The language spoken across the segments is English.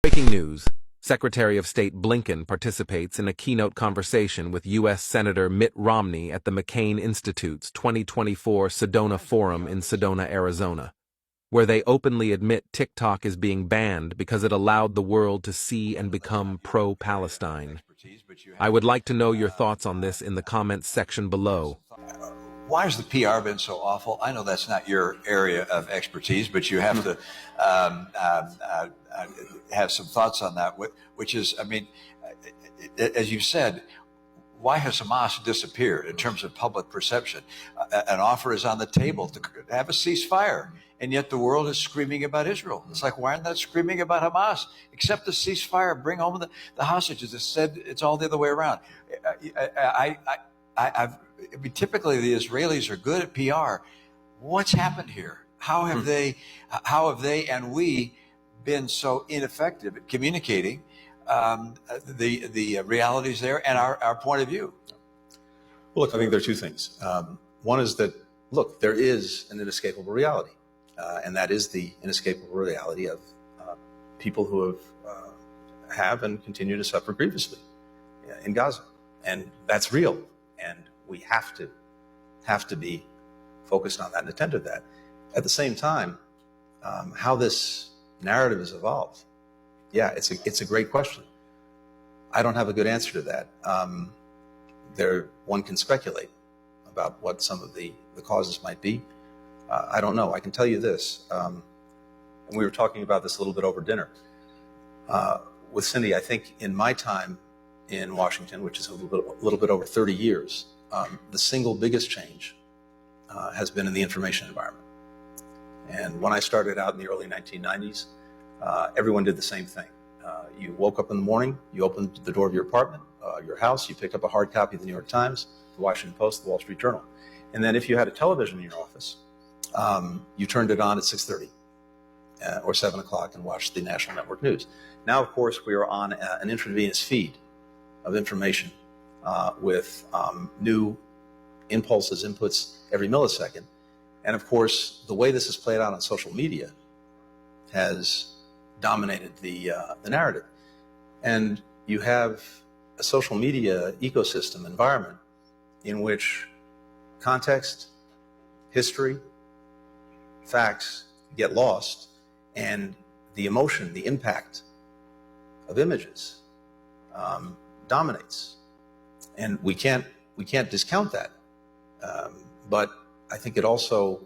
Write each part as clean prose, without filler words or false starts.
Breaking news. Secretary of State Blinken participates in a keynote conversation with U.S. Senator Mitt Romney at the McCain Institute's 2024 Sedona Forum in Sedona, Arizona, where they openly admit TikTok is being banned because it allowed the world to see and become pro-Palestine. I would like to know your thoughts on this in the comments section below. Why has the PR been so awful? I know that's not your area of expertise, but you have to have some thoughts on that, which is, I mean, as you said, why has Hamas disappeared in terms of public perception? An offer is on the table to have a ceasefire, and yet the world is screaming about Israel. It's like, why aren't they screaming about Hamas? Accept the ceasefire, bring home the hostages. It said it's all the other way around. I mean, typically the Israelis are good at PR. What's happened here? How have they and we been so ineffective at communicating the realities there and our point of view? Well, look, I think there are two things. One is that, look, there is an inescapable reality, and that is the inescapable reality of people who have and continue to suffer grievously in Gaza, and that's real. And we have to be focused on that and attend to that. At the same time, how this narrative has evolved, yeah, it's a great question. I don't have a good answer to that. One can speculate about what some of the causes might be. I don't know. I can tell you this, and we were talking about this a little bit over dinner with Cindy. I think in my time in Washington, which is a little bit over 30 years, the single biggest change has been in the information environment. And when I started out in the early 1990s, everyone did the same thing. You woke up in the morning, you opened the door of your apartment, your house, you picked up a hard copy of the New York Times, the Washington Post, the Wall Street Journal. And then if you had a television in your office, you turned it on at 6:30 or 7 o'clock and watched the national network news. Now, of course, we are on an intravenous feed of information with new impulses, inputs every millisecond. And of course, the way this is played out on social media has dominated the narrative. And you have a social media ecosystem environment in which context, history, facts get lost, and the emotion, the impact of images dominates. And we can't discount that. But I think it also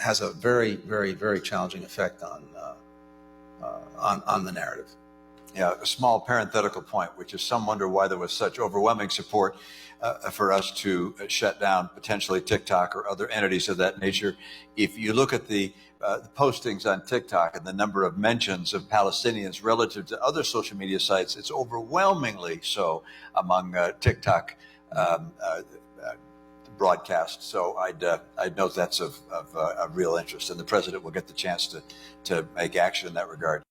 has a very, very, very challenging effect on the narrative. Yeah, a small parenthetical point, which is some wonder why there was such overwhelming support for us to shut down potentially TikTok or other entities of that nature. If you look at the postings on TikTok and the number of mentions of Palestinians relative to other social media sites, it's overwhelmingly so among TikTok broadcasts. So I'd note that's of real interest, and the president will get the chance to make action in that regard.